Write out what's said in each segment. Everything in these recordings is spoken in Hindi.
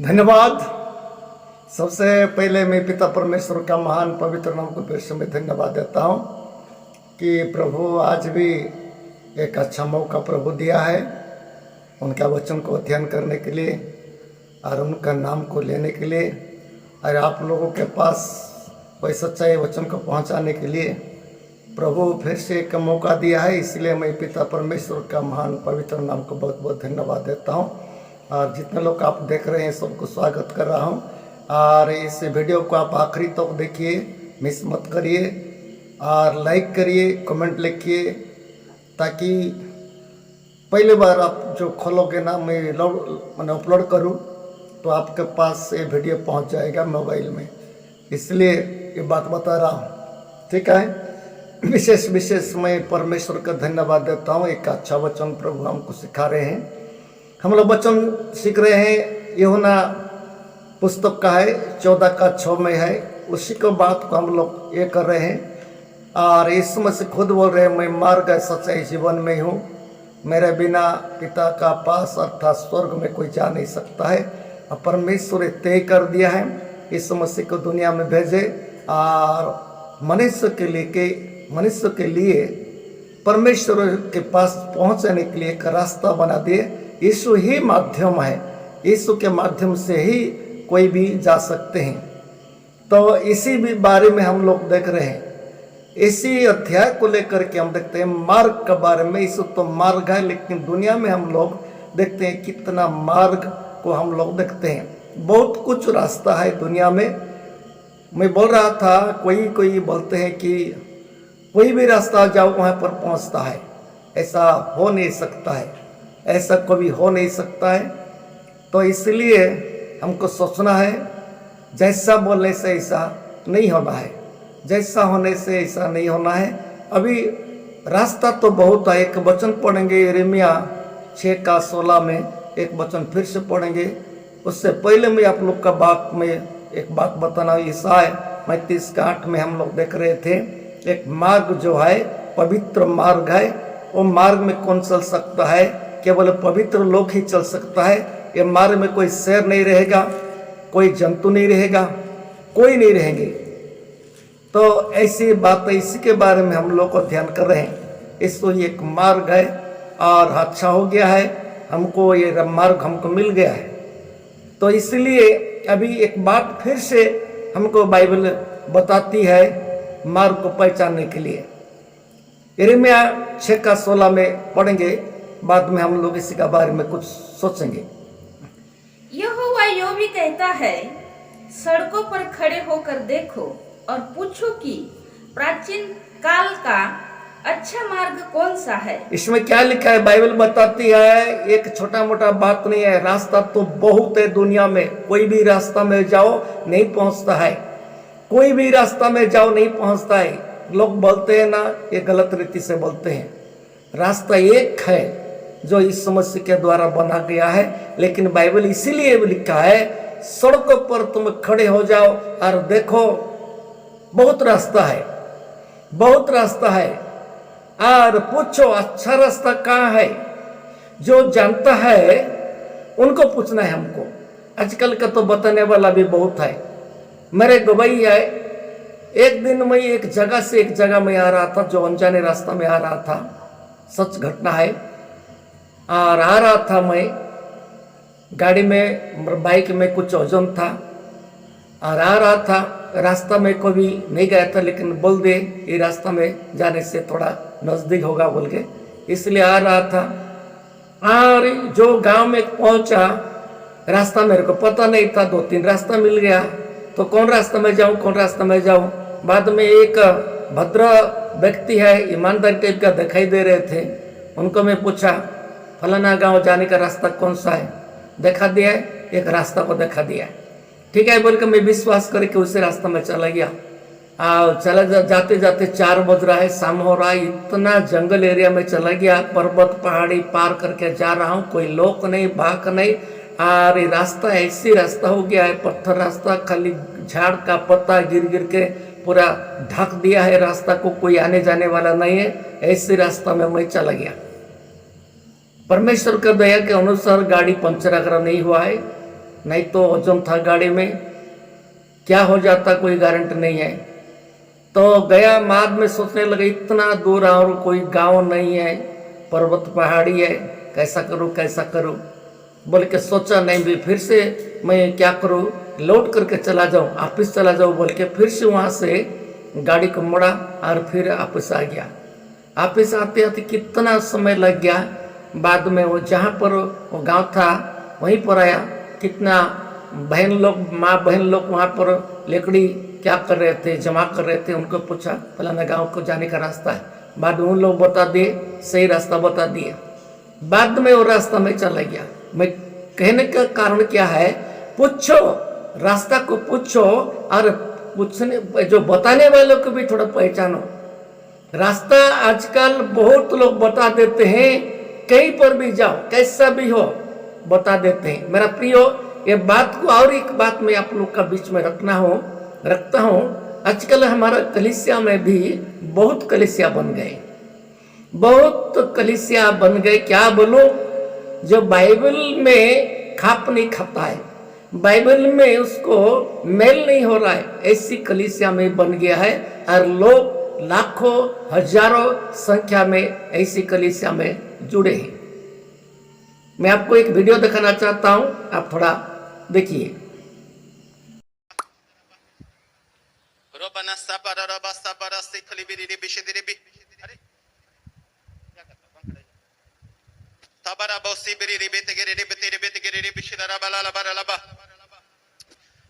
धन्यवाद। सबसे पहले मैं पिता परमेश्वर का महान पवित्र नाम को फिर से मैं धन्यवाद देता हूँ कि प्रभु आज भी एक अच्छा मौका प्रभु दिया है उनका वचन को अध्ययन करने के लिए और उनका नाम को लेने के लिए और आप लोगों के पास कोई सच्चाई वचन को पहुंचाने के लिए प्रभु फिर से एक मौका दिया है। इसलिए मैं पिता परमेश्वर का महान पवित्र नाम को बहुत बहुत धन्यवाद देता हूं। और जितने लोग आप देख रहे हैं सबको स्वागत कर रहा हूं। और इस वीडियो को आप आखिरी तक देखिए, मिस मत करिए और लाइक करिए, कमेंट लिखिए, ताकि पहली बार आप जो खोलोगे ना मैंने अपलोड करूं तो आपके पास ये वीडियो पहुंच जाएगा मोबाइल में, इसलिए ये बात बता रहा हूँ। ठीक है। विशेष मैं परमेश्वर का धन्यवाद देता हूँ। एक अच्छा वचन प्रभु हमको सिखा रहे हैं। हम लोग वचन सीख रहे हैं, यूहन्ना पुस्तक का है 14:6 में है, उसी को बात को हम लोग ये कर रहे हैं। और यीशु मसीह खुद बोल रहे हैं, मैं मार्ग सच्चाई जीवन में हूँ, मेरे बिना पिता का पास अर्थात स्वर्ग में कोई जा नहीं सकता है। और परमेश्वर ने तय कर दिया है यीशु मसीह को दुनिया में भेजे और मनुष्य के लिए परमेश्वर के पास पहुंचने के लिए एक रास्ता बना दिए। यीशु ही माध्यम है, यीशु के माध्यम से ही कोई भी जा सकते हैं। तो इसी भी बारे में हम लोग देख रहे हैं। इसी अध्याय को लेकर के हम देखते हैं मार्ग के बारे में। यीशु तो मार्ग है, लेकिन दुनिया में हम लोग देखते हैं कितना मार्ग को हम लोग देखते हैं। बहुत कुछ रास्ता है दुनिया में। मैं बोल रहा था, कोई बोलते हैं कि कोई भी रास्ता जाओ वहाँ पर पहुँचता है। ऐसा हो नहीं सकता है, ऐसा कभी हो नहीं सकता है। तो इसलिए हमको सोचना है, जैसा बोलने से ऐसा नहीं होना है, जैसा होने से ऐसा नहीं होना है। अभी रास्ता तो बहुत है। एक वचन पढ़ेंगे यिर्मयाह 6:16 में, एक वचन फिर से पढ़ेंगे। उससे पहले मैं आप लोग का बात में एक बात बताना। ईसाई 35:8 में हम लोग देख रहे थे, एक मार्ग जो है पवित्र मार्ग है। वो मार्ग में कौन चल सकता है? केवल पवित्र लोग ही चल सकता है। ये मार्ग में कोई शेर नहीं रहेगा, कोई जंतु नहीं रहेगा, कोई नहीं रहेंगे। तो ऐसी बात है, इसी के बारे में हम लोग को ध्यान कर रहे हैं। इसको एक मार्ग है और अच्छा हो गया है, हमको ये मार्ग हमको मिल गया है। तो इसलिए अभी एक बात फिर से हमको बाइबल बताती है मार्ग को पहचानने के लिए। यिर्मयाह 6:16 में पढ़ेंगे, बाद में हम लोग इसी के बारे में कुछ सोचेंगे। यहोवा यूं भी कहता है, सड़कों पर खड़े होकर देखो और पूछो कि प्राचीन काल का अच्छा मार्ग कौन सा है। इसमें क्या लिखा है? बाइबल बताती है, एक छोटा मोटा बात नहीं है। रास्ता तो बहुत है दुनिया में। कोई भी रास्ता में जाओ नहीं पहुंचता है, कोई भी रास्ता में जाओ नहीं पहुंचता है। लोग बोलते हैं ना, ये गलत रीति से बोलते हैं। रास्ता एक है जो इस मसीह के द्वारा बना गया है। लेकिन बाइबल इसीलिए लिखा है, सड़कों पर तुम खड़े हो जाओ और देखो, बहुत रास्ता है, बहुत रास्ता है। और पूछो अच्छा रास्ता कहाँ है। जो जानता है उनको पूछना है हमको। आजकल का तो बताने वाला भी बहुत है। मेरे गवाही है, एक दिन मैं एक जगह से एक जगह में आ रहा था, जो अनजाने रास्ता में आ रहा था, सच घटना है। और आ रहा था मैं गाड़ी में, बाइक में कुछ वजन था और आ रहा था। रास्ता में कभी नहीं गया था, लेकिन बोल दे ये रास्ता में जाने से थोड़ा नज़दीक होगा बोल के, इसलिए आ रहा था। और जो गांव में पहुंचा, रास्ता मेरे को पता नहीं था, 2-3 रास्ता मिल गया। तो कौन रास्ता में जाऊं, कौन रास्ता में जाऊं। बाद में एक भद्र व्यक्ति है, ईमानदार टाइप का दिखाई दे रहे थे, उनको मैं पूछा, फलाना गांव जाने का रास्ता कौन सा है? दिखा दिया, एक रास्ता को दिखा दिया। ठीक है बोल के मैं विश्वास करके उसी रास्ता में चला गया। चला जाते जाते 4 बज रहा है, शाम हो रहा है। इतना जंगल एरिया में चला गया, पर्वत पहाड़ी पार करके जा रहा हूँ, कोई लोग नहीं, भाग नहीं। और रास्ता ऐसी रास्ता हो गया है, पत्थर रास्ता, खाली झाड़ का पत्ता गिर गिर के पूरा ढक दिया है रास्ता को, कोई आने जाने वाला नहीं है। ऐसे रास्ता में मैं चला गया। परमेश्वर का दया के अनुसार गाड़ी पंचर अगर नहीं हुआ है, नहीं तो वजन था गाड़ी में, क्या हो जाता कोई गारंटी नहीं है। तो गया, बाद में सोचने लगे इतना दूर और कोई गांव नहीं है, पर्वत पहाड़ी है, कैसा करूं कैसा करूं बोल के सोचा। नहीं भी फिर से मैं क्या करूं, लौट करके चला जाऊं, ऑफिस चला जाऊं बोल के फिर से वहाँ से गाड़ी को मोड़ा और फिर ऑफिस आ गया। ऑफिस आते आते कितना समय लग गया। बाद में वो जहाँ पर वो गांव था वहीं पर आया। कितना बहन लोग, माँ बहन लोग वहाँ पर लकड़ी क्या कर रहे थे, जमा कर रहे थे। उनको पूछा फलाना गांव को जाने का रास्ता है। बाद में उन लोग बता दिए, सही रास्ता बता दिए। बाद में वो रास्ता में चला गया। मैं कहने का कारण क्या है, पूछो, रास्ता को पूछो और पूछने जो बताने वालों को भी थोड़ा पहचानो। रास्ता आजकल बहुत लोग बता देते हैं, कहीं पर भी जाओ कैसा भी हो बता देते हैं। मेरा प्रियो, ये बात को और एक बात मैं आप लोग का बीच में रखता हूँ। आजकल हमारा कलीसिया में भी बहुत कलीसिया बन गए, बहुत कलीसिया बन गए। क्या बोलो, जो बाइबल में खाप नहीं खाता है, बाइबल में उसको मेल नहीं हो रहा है, ऐसी कलीसिया में बन गया है। और लोग लाखों हजारों संख्या में ऐसी कलीसिया में जुड़े हैं। मैं आपको एक वीडियो दिखाना चाहता हूं, आप थोड़ा देखिए।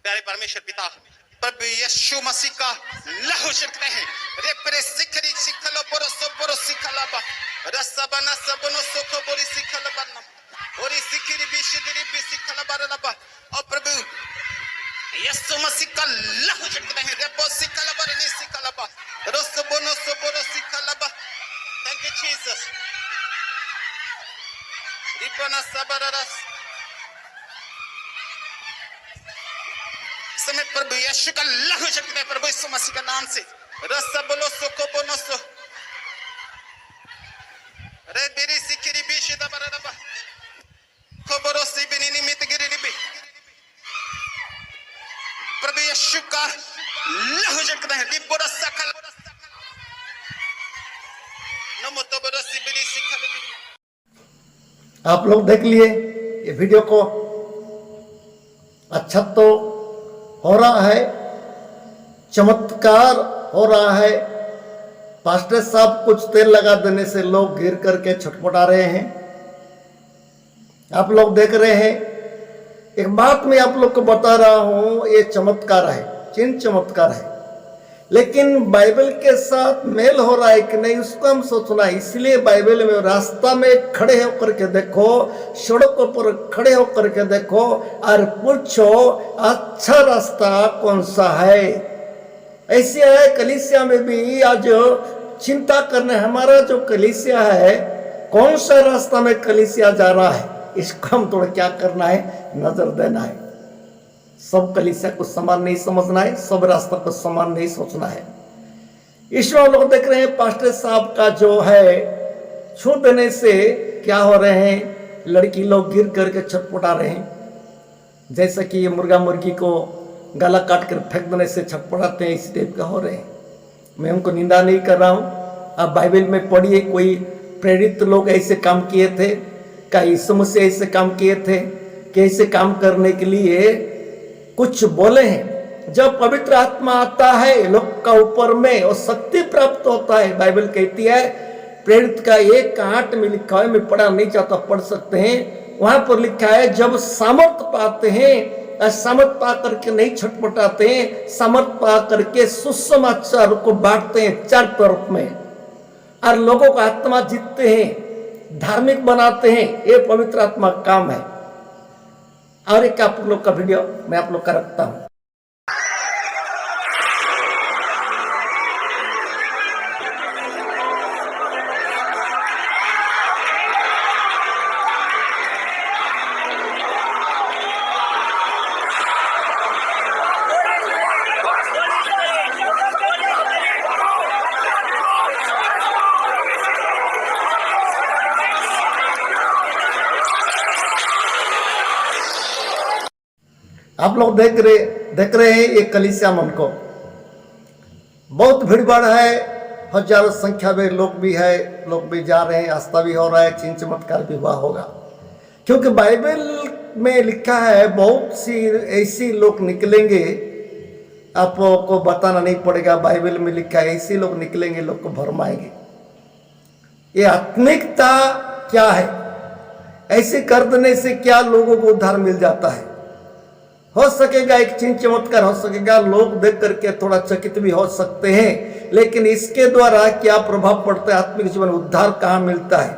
प्यारे परमेश्वर पिता, प्रभु यीशु मसीह का लहू छिड़कते हैं। रे प्रे सिखरी सिखलो परसो परस सिखलाबा रसबना सबनो सुखो बोरी सिखलबना ओरी सिखरी बिशदरी बिसिखलबरलबा। और प्रभु यीशु मसीह का लहू छिड़कते हैं। रे बो सिखलबर ने सिखलबा रसबनो सबरो सिखलबा। Thank you Jesus. रिबना सबररस समय प्रभु यीशु का लहू छिड़कते हैं। प्रभु यीशु मसीह के नाम से रस बोलो सुको बोनो सो रे बेरी सिखरी बिशद बररबा खबरो सी बिनी निमित गिरी बि। प्रभु यीशु का लहू छिड़कते हैं। दिबोरा सकल नमो तो बरसी बिनी सिखल बिनी। आप लोग देख लिए ये वीडियो को, अच्छा तो हो रहा है, चमत्कार हो रहा है। पास्टर साहब कुछ तेल लगा देने से लोग गिर करके छटपटा रहे हैं, आप लोग देख रहे हैं। एक बात मैं आप लोग को बता रहा हूं, ये चमत्कार है, चिन्ह चमत्कार है, लेकिन बाइबल के साथ मेल हो रहा है कि नहीं उसको हम सोचना है। इसलिए बाइबल में रास्ता में खड़े होकर के देखो, सड़कों पर खड़े होकर के देखो और पूछो अच्छा रास्ता कौन सा है। ऐसे है कलीसिया में भी आज चिंता करने, हमारा जो कलीसिया है कौन सा रास्ता में कलीसिया जा रहा है, इसको हम थोड़ा क्या करना है, नजर देना है। सब कलीसिया को समान नहीं समझना है, सब रास्ता को समान नहीं सोचना है। ईश्वर लोग देख रहे हैं पास्टर साहब का जो है छू देने से क्या हो रहे हैं, लड़की लोग गिर करके छटपटा रहे हैं। जैसे कि ये मुर्गा मुर्गी को गला काट कर फेंक देने से छटपटाते हैं, इस टाइप का हो रहे हैं। मैं उनको निंदा नहीं कर रहा हूँ। आप बाइबल में पढ़िए, कोई प्रेरित लोग ऐसे काम किए थे, क्या यीशु मसीह ऐसे काम किए थे कि ऐसे काम करने के लिए कुछ बोले हैं। जब पवित्र आत्मा आता है लोग का ऊपर में और शक्ति प्राप्त होता है। बाइबल कहती है, प्रेरित का 1:8 में लिखा है, मैं पढ़ा नहीं चाहता, पढ़ सकते हैं। वहां पर लिखा है जब सामर्थ पाते हैं, सामर्थ पा करके नहीं छटपटाते हैं, सामर्थ पा करके सुसमाचार को बांटते हैं चार तरफ में और लोगों का आत्मा जीतते हैं, धार्मिक बनाते हैं। ये पवित्र आत्मा का काम है। और एक आप लोग का वीडियो मैं आप लोग का रखता हूं। आप लोग देख रहे हैं ये कलीसिया मन को, बहुत भीड़ भाड़ है, हजारों संख्या में लोग भी जा रहे हैं, आस्था भी हो रहा है, चिन्ह चमत्कार भी हुआ होगा। क्योंकि बाइबल में लिखा है बहुत सी ऐसी लोग निकलेंगे, आपको बताना नहीं पड़ेगा, बाइबल में लिखा है ऐसे लोग निकलेंगे, लोग को भरमाएंगे। ये आत्मिकता क्या है, ऐसे कर देने से क्या लोगों को उद्धार मिल जाता है? हो सकेगा एक चिन्ह चमत्कार हो सकेगा, लोग देख करके थोड़ा चकित भी हो सकते हैं, लेकिन इसके द्वारा क्या प्रभाव पड़ता है आत्मिक जीवन? उद्धार कहाँ मिलता है?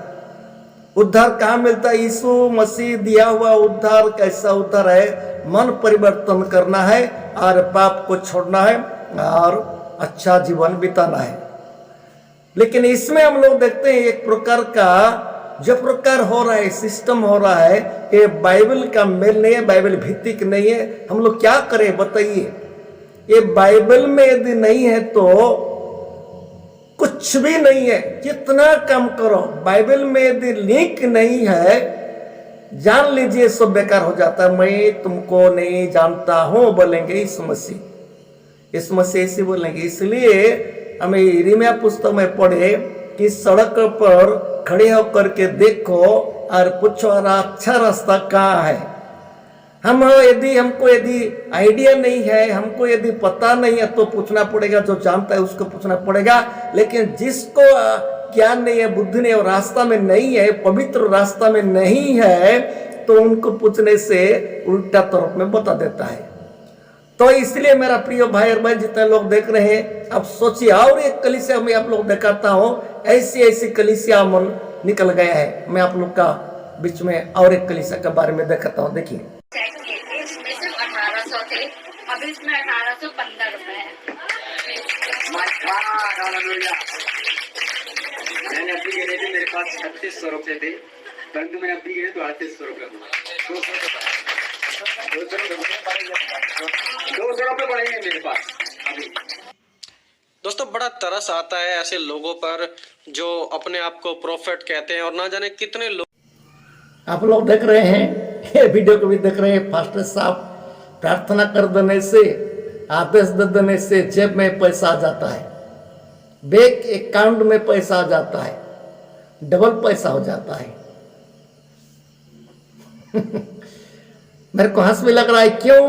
उद्धार कहाँ मिलता है? यीशु मसीह दिया हुआ उद्धार कैसा उद्धार है? मन परिवर्तन करना है और पाप को छोड़ना है और अच्छा जीवन बिताना है। लेकिन इसमें हम लोग देखते हैं एक प्रकार का जो प्रकार हो रहा है, सिस्टम हो रहा है, ये बाइबल का मेल नहीं है, बाइबल भित्तिक नहीं है। हम लोग क्या करें बताइए? ये बाइबल में यदि नहीं है तो कुछ भी नहीं है, कितना कम करो। बाइबल में यदि लिंक नहीं है, जान लीजिए सब बेकार हो जाता है। मैं तुमको नहीं जानता हूं बोलेंगे यीशु मसीह ऐसे बोलेंगे। इसलिए हमें यिर्मयाह पुस्तक में पढ़े कि सड़क पर खड़े होकर के देखो और पूछो अच्छा रास्ता कहाँ है। हमको यदि आइडिया नहीं है, हमको यदि पता नहीं है तो पूछना पड़ेगा, जो जानता है उसको पूछना पड़ेगा। लेकिन जिसको ज्ञान नहीं है, बुद्धि नहीं है, रास्ता में नहीं है, पवित्र रास्ता में नहीं है, तो उनको पूछने से उल्टा तरफ में बता देता है। तो इसलिए मेरा प्रिय भाई और बहन जितने लोग देख रहे हैं, अब सोचिए, और एक कलीसिया में आप लोग दिखाता हूं, ऐसी कलीसिया मन निकल गया है। मैं आप लोग का बीच में और एक कलीसिया के बारे में दिखाता हूं। देखिए, इसमें सिर्फ 1800 थे, अब इसमें 1815 रुपए है। मैंने अभी गिने थे, मेरे पास 3600 रुपए थे, परंतु मैंने अभी गिने तो 3800 रुपए 200 रुपए पड़ेंगे मेरे पास अभी। दोस्तों, बड़ा तरस आता है ऐसे लोगों पर जो अपने आप को प्रोफेट कहते हैं और ना जाने कितने लोग। आप लोग देख रहे हैं, ये वीडियो को भी देख रहे हैं। फास्टर साहब प्रार्थना कर देने से, आदेश दे देने से जेब में पैसा आ जाता है, बैंक अकाउंट में पैसा आ जाता है, डबल पैसा हो जाता है। मेरे को हंस भी लग रहा है, क्यों?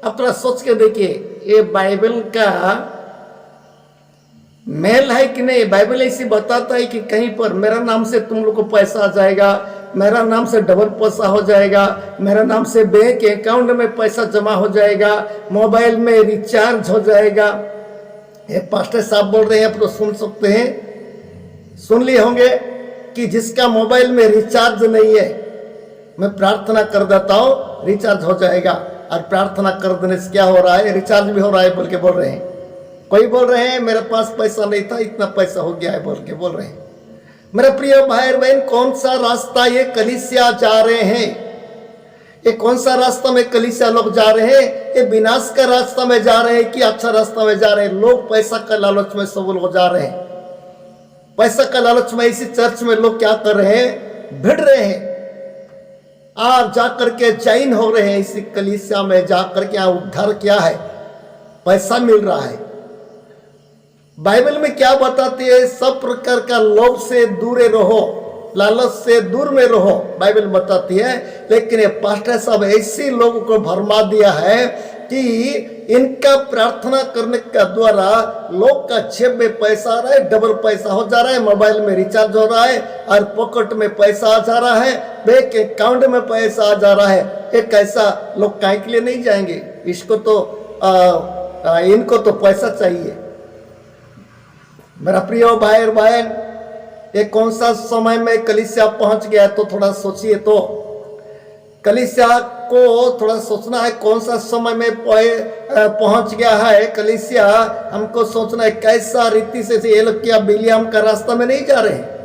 अब थोड़ा सोच के देखिए, ये बाइबल का मेल है कि नहीं? बाइबल ऐसी बताता है कि कहीं पर मेरा नाम से तुम लोग को पैसा आ जाएगा, मेरा नाम से डबल पैसा हो जाएगा, मेरा नाम से बैंक अकाउंट में पैसा जमा हो जाएगा, मोबाइल में रिचार्ज हो जाएगा। ये पास्टर साहब बोल रहे हैं, आप तो सुन सकते हैं, सुन लिए होंगे कि जिसका मोबाइल में रिचार्ज नहीं है, मैं प्रार्थना कर देता हूं रिचार्ज हो जाएगा। और प्रार्थना कर देने से क्या हो रहा है? रिचार्ज भी हो रहा है बोल के बोल रहे हैं। कोई बोल रहे हैं मेरे पास पैसा नहीं था, इतना पैसा हो गया है बोल के बोल रहे हैं। मेरे प्रिय भाई बहन, कौन सा रास्ता ये कलीसिया जा रहे हैं? ये कौन सा रास्ता में कलीसिया लोग जा रहे हैं? ये विनाश का रास्ता में जा रहे हैं कि अच्छा रास्ता में जा रहे हैं? लोग पैसा का लालच में सब लोग जा रहे हैं। पैसा का लालच में इसी चर्च में लोग क्या कर रहे हैं? भिड़ रहे हैं और जाकर के जॉइन हो रहे हैं। इसी कलीसिया में जाकर के उद्धार क्या है? पैसा मिल रहा है। बाइबल में क्या बताती है? सब प्रकार का लोभ से दूर रहो, लालच से दूर में रहो, बाइबल बताती है। लेकिन ये पास्टर साहब ऐसे लोगों को भरमा दिया है कि इनका प्रार्थना करने का द्वारा लोग का जेब में पैसा आ रहा है, डबल पैसा हो जा रहा है, मोबाइल में रिचार्ज हो रहा है और पॉकेट में पैसा आ जा रहा है, बैंक अकाउंट में पैसा आ जा रहा है। एक ऐसा लोग काहे के लिए नहीं जाएंगे? इसको तो इनको तो पैसा चाहिए। मेरा प्रिय भाई और बहन, ये कौन सा समय में कलीसिया पहुंच गया है? तो थोड़ा सोचिए। तो कलीसिया को थोड़ा सोचना है कौन सा समय में पहुंच गया है कलीसिया। हमको सोचना है कैसा रीति से ये लोग क्या बिलियम का रास्ता में नहीं जा रहे हैं?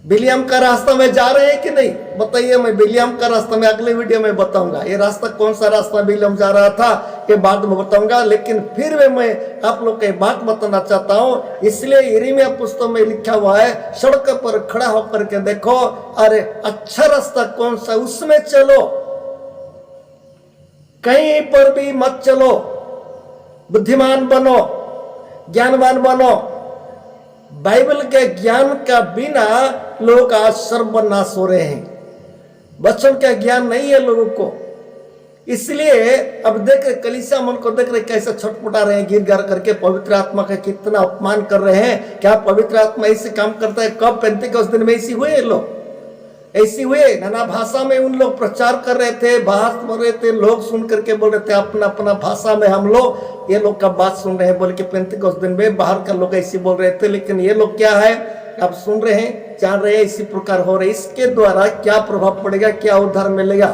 बिलियम का रास्ता में जा रहे हैं कि नहीं बताइए? मैं बिलियम का रास्ता में अगले वीडियो में बताऊंगा। ये रास्ता कौन सा रास्ता बिलियम जा रहा था ये बाद में बताऊंगा। लेकिन फिर भी मैं आप लोग को बात बताना चाहता हूं। इसलिए यिर्मयाह पुस्तक में लिखा हुआ है, सड़क पर खड़ा होकर के देखो, अरे अच्छा रास्ता कौन सा, उसमें चलो। कहीं पर भी मत चलो, बुद्धिमान बनो, ज्ञानवान बनो। बाइबल के ज्ञान का बिना लोग आज सर्वनाश हो रहे हैं। वचन का ज्ञान नहीं है लोगों को, इसलिए अब देख रहे कलीसिया मन को देख रहे कैसे छटपटा रहे हैं, गिर गिर करके पवित्र आत्मा का कितना अपमान कर रहे हैं। क्या पवित्र आत्मा ऐसे काम करता है? कब पेंतीकोस्त दिन में ऐसी हुए लोग, ऐसी हुए नाना भाषा में उन लोग प्रचार कर रहे थे, बात बोल रहे थे, लोग सुन करके बोल रहे थे अपना अपना भाषा में हम लोग ये लोग का बात सुन रहे हैं बोल के पेंतीकोस्त दिन में बाहर का लोग ऐसे बोल रहे थे। लेकिन ये लोग क्या है, आप सुन रहे हैं, जान रहे हैं इसी प्रकार हो रहे। इसके द्वारा क्या प्रभाव पड़ेगा, क्या उद्धार मिलेगा,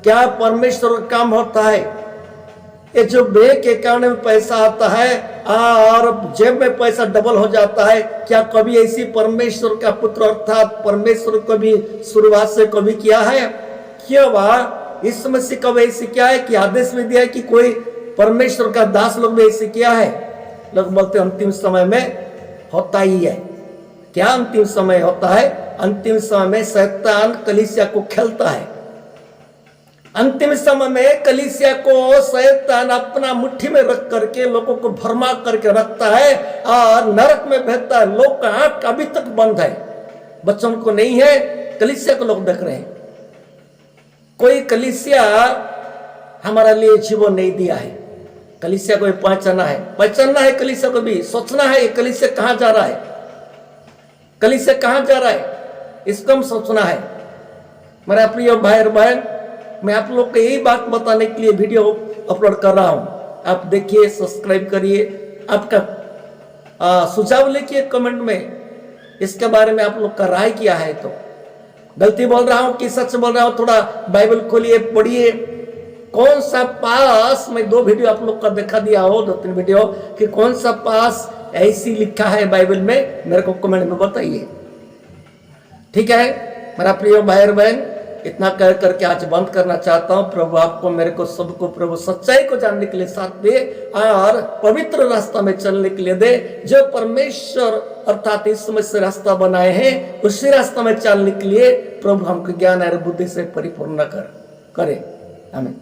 क्या परमेश्वर का काम होता है? ये जो बैंक अकाउंट में पैसा आता है और जेब में पैसा डबल हो जाता है, क्या कभी ऐसी परमेश्वर का पुत्र अर्थात परमेश्वर को भी शुरुआत से कभी किया है? क्यों वह इस मसीह कब ऐसे किया है कि आदेश में दिया है कि कोई परमेश्वर का दास लोग भी ऐसे किया है? लोग बोलते अंतिम समय में होता ही है। क्या अंतिम समय होता है? अंतिम समय में शैतान कलीसिया को खेलता है। अंतिम समय में कलीसिया को शैतान अपना मुट्ठी में रख करके लोगों को भरमा करके रखता है और नरक में भेजता है। लोग का आंख अभी तक बंद है, बच्चों को नहीं है, कलीसिया को लोग देख रहे हैं। कोई कलीसिया हमारा लिए जीवन नहीं दिया है। कलीसिया को पहचानना है कलीसिया को भी सोचना है कलीसिया कहां जा रहा है, कलीसिया कहां जा रहा है, इसको हम सोचना है। मेरा प्रिय भाई और बहन, मैं आप लोग को यही बात बताने के लिए वीडियो अपलोड कर रहा हूं। आप देखिए, सब्सक्राइब करिए, आपका सुझाव लिखिए कमेंट में, इसके बारे में आप लोग का राय किया है। तो गलती बोल रहा हूं कि सच बोल रहा हूं, थोड़ा बाइबल खोलिए, पढ़िए। कौन सा पास, मैं 2 वीडियो आप लोग का दिखा दिया हो, 2-3 वीडियो, कि कौन सा पास ऐसी लिखा है बाइबल में, मेरे को कमेंट में बताइए। ठीक है मेरा प्रिय भाई और बहन, इतना कह करके आज बंद करना चाहता हूं। प्रभु आपको, मेरे को, सबको प्रभु सच्चाई को जानने के लिए साथ दे और पवित्र रास्ता में चलने के लिए दे। जो परमेश्वर अर्थात इस समय से रास्ता बनाए हैं, उसी रास्ता में चलने के लिए प्रभु हमको ज्ञान और बुद्धि से परिपूर्ण करे। आमीन।